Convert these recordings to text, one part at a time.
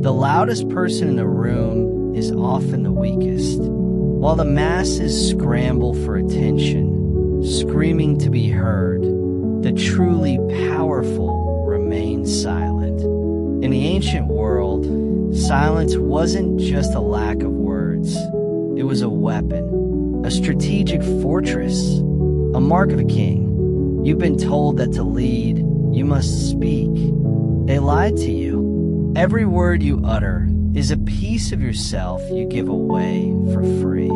The loudest person in the room is often the weakest. While the masses scramble for attention, screaming to be heard, the truly powerful remain silent. In the ancient world, silence wasn't just a lack of words. It was a weapon, a strategic fortress, a mark of a king. You've been told that to lead, you must speak. They lied to you. Every word you utter is a piece of yourself you give away for free.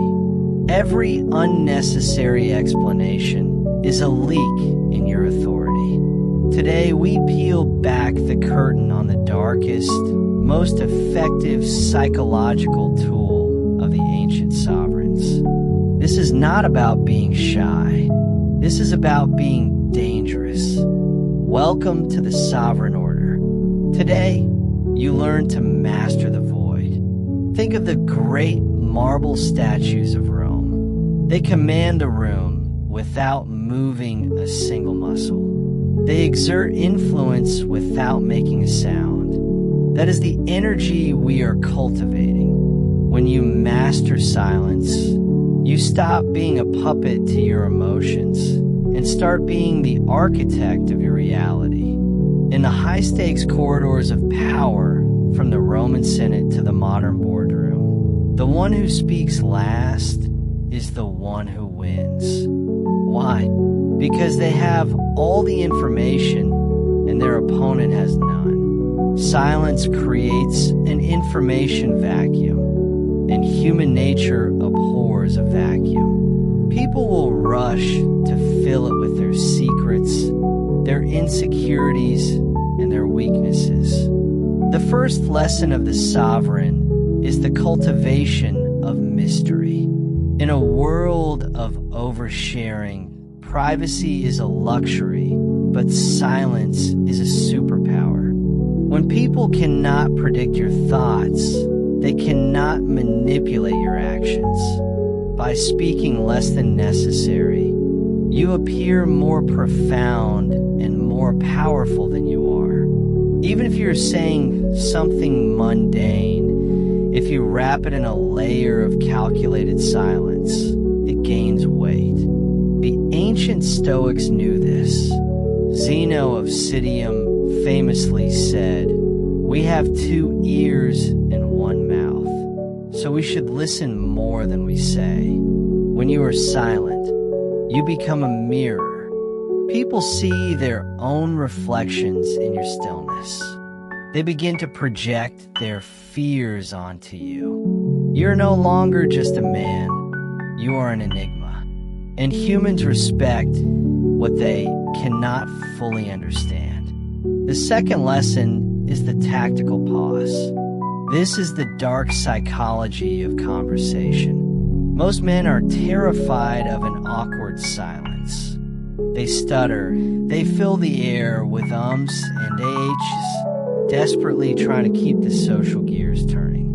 Every unnecessary explanation is a leak in your authority. Today, we peel back the curtain on the darkest, most effective psychological tool of the ancient sovereigns. This is not about being shy. This is about being dangerous. Welcome to the sovereign order. Today, you learn to master the void. Think of the great marble statues of Rome. They command the room without moving a single muscle. They exert influence without making a sound. That is the energy we are cultivating. When you master silence, you stop being a puppet to your emotions and start being the architect of your reality. In the high-stakes corridors of power, from the Roman Senate to the modern boardroom, the one who speaks last is the one who wins. Why? Because they have all the information and their opponent has none. Silence creates an information vacuum, and human nature abhors a vacuum. People will rush to fill it with their secrets, their insecurities, and their weaknesses. The first lesson of the sovereign is the cultivation of mystery. In a world of oversharing, privacy is a luxury, but silence is a superpower. When people cannot predict your thoughts, they cannot manipulate your actions. By speaking less than necessary, you appear more profound and more powerful than you are. Even if you're saying something mundane, if you wrap it in a layer of calculated silence, it gains weight. The ancient Stoics knew this. Zeno of Citium famously said, "We have 2 ears and 1 mouth, so we should listen more than we say." When you are silent, you become a mirror. People see their own reflections in your stillness. They begin to project their fears onto you. You're no longer just a man. You are an enigma. And humans respect what they cannot fully understand. The second lesson is the tactical pause. This is the dark psychology of conversation. Most men are terrified of an awkward silence. They stutter, they fill the air with ums and ahs, desperately trying to keep the social gears turning.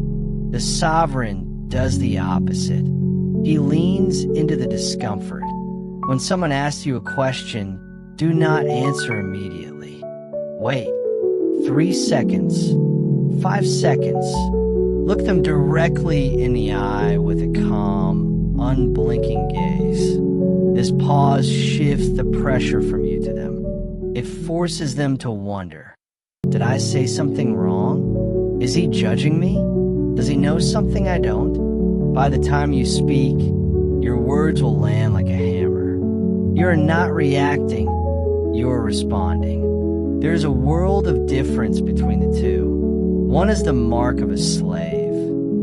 The sovereign does the opposite. He leans into the discomfort. When someone asks you a question, do not answer immediately. Wait 3 seconds, 5 seconds. Look them directly in the eye with a calm, unblinking gaze. This pause shifts the pressure from you to them. It forces them to wonder, did I say something wrong? Is he judging me? Does he know something I don't? By the time you speak, your words will land like a hammer. You are not reacting, you are responding. There is a world of difference between the two. One is the mark of a slave.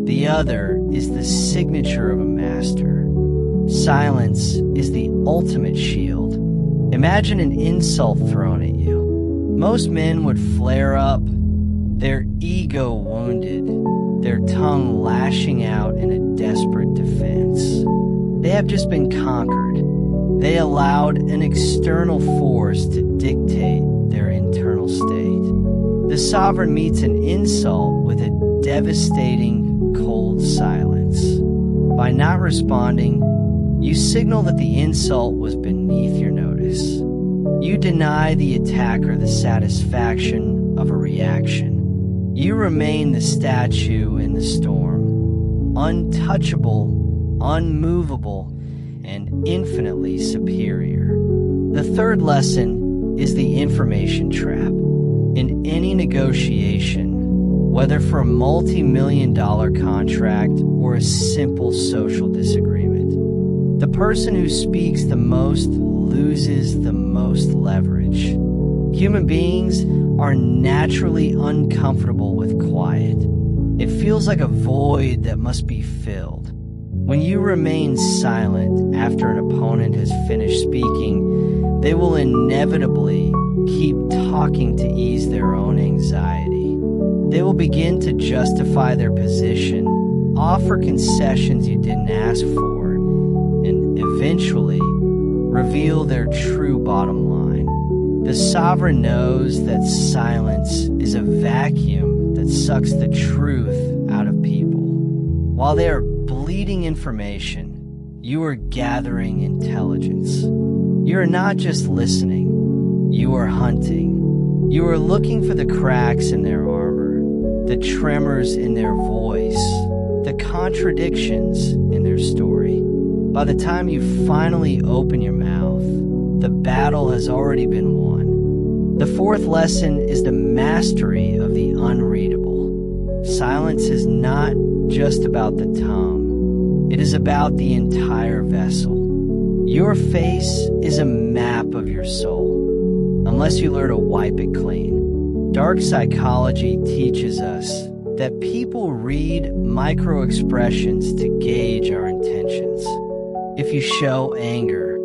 The other is the signature of a master. Silence is the ultimate shield. Imagine an insult thrown at you. Most men would flare up, their ego wounded, their tongue lashing out in a desperate defense. They have just been conquered. They allowed an external force to dictate their internal state. The sovereign meets an insult with a devastating, cold silence. By not responding, you signal that the insult was beneath your notice. You deny the attacker the satisfaction of a reaction. You remain the statue in the storm, untouchable, unmovable, and infinitely superior. The third lesson is the information trap. In any negotiation, whether for a multi-million-dollar contract or a simple social disagreement, the person who speaks the most loses the most leverage. Human beings are naturally uncomfortable with quiet. It feels like a void that must be filled. When you remain silent after an opponent has finished speaking, they will inevitably keep talking to ease their own anxiety. They will begin to justify their position, offer concessions you didn't ask for, and eventually reveal their true bottom line. The sovereign knows that silence is a vacuum that sucks the truth out of people. While they are bleeding information, you are gathering intelligence. You are not just listening, you are hunting. You are looking for the cracks in their armor, the tremors in their voice, the contradictions in their story. By the time you finally open your mouth, the battle has already been won. The fourth lesson is the mastery of the unreadable. Silence is not just about the tongue. It is about the entire vessel. Your face is a map of your soul, unless you learn to wipe it clean. Dark psychology teaches us that people read micro-expressions to gauge our intentions. If you show anger,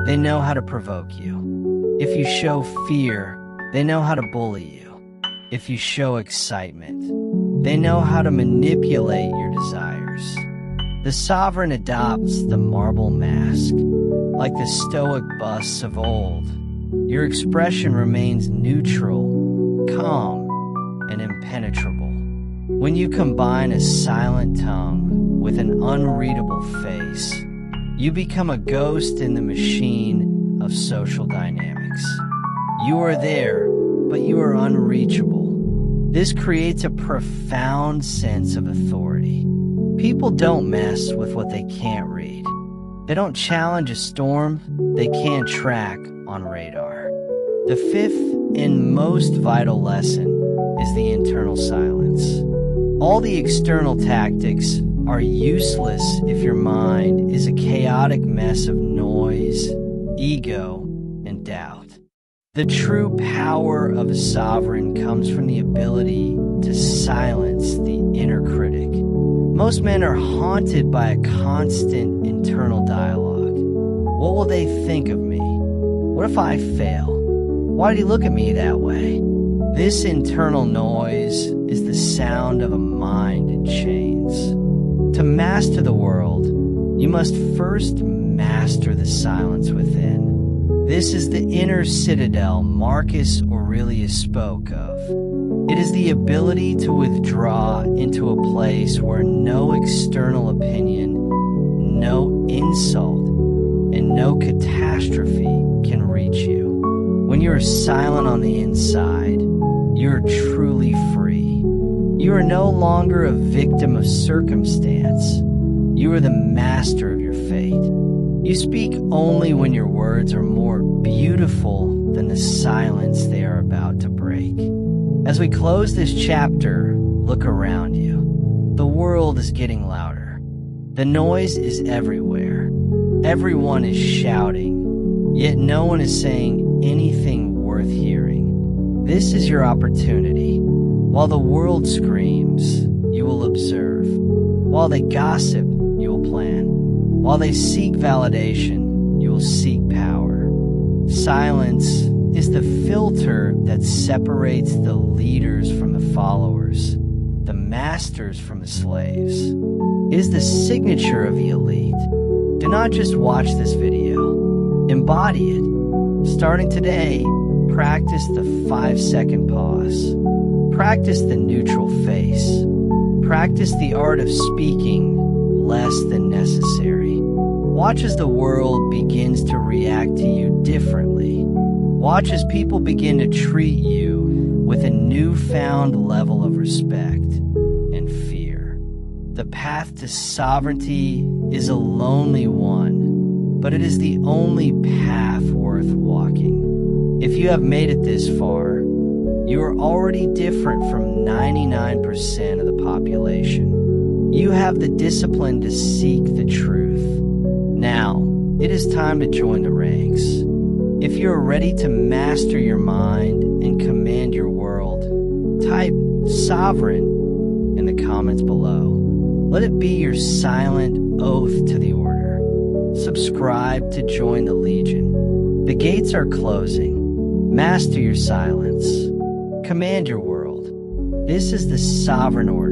they know how to provoke you. If you show fear, they know how to bully you. If you show excitement, they know how to manipulate your desires. The sovereign adopts the marble mask. Like the Stoic busts of old, your expression remains neutral, calm, and impenetrable. When you combine a silent tongue with an unreadable face, you become a ghost in the machine of social dynamics. You are there, but you are unreachable. This creates a profound sense of authority. People don't mess with what they can't read. They don't challenge a storm they can't track on radar. The fifth and most vital lesson is the internal silence. All the external tactics are useless if your mind is a chaotic mess of noise, ego, and doubt. The true power of a sovereign comes from the ability to silence the inner critic. Most men are haunted by a constant internal dialogue. What will they think of me? What if I fail? Why did he look at me that way? This internal noise is the sound of a mind in chains. To master the world, you must first master the silence within. This is the inner citadel Marcus Aurelius spoke of. It is the ability to withdraw into a place where no external opinion, no insult, and no catastrophe can reach you. When you are silent on the inside, you are truly free. You are no longer a victim of circumstance. You are the master of your fate. You speak only when your words are more beautiful than the silence they are about to break. As we close this chapter, look around you. The world is getting louder. The noise is everywhere. Everyone is shouting, yet no one is saying anything worth hearing. This is your opportunity. While the world screams, you will observe. While they gossip, you will plan. While they seek validation, you will seek power. Silence is the filter that separates the leaders from the followers, the masters from the slaves. It is the signature of the elite. Do not just watch this video. Embody it. Starting today, practice the 5-second pause. Practice the neutral face. Practice the art of speaking less than necessary. Watch as the world begins to react to you differently. Watch as people begin to treat you with a newfound level of respect and fear. The path to sovereignty is a lonely one, but it is the only path worth walking. If you have made it this far, you are already different from 99% of the population. You have the discipline to seek the truth. Now, it is time to join the ranks. If you are ready to master your mind and command your world, type sovereign in the comments below. Let it be your silent oath to the order. Subscribe to join the Legion. The gates are closing. Master your silence. Command your world. This is the sovereign order.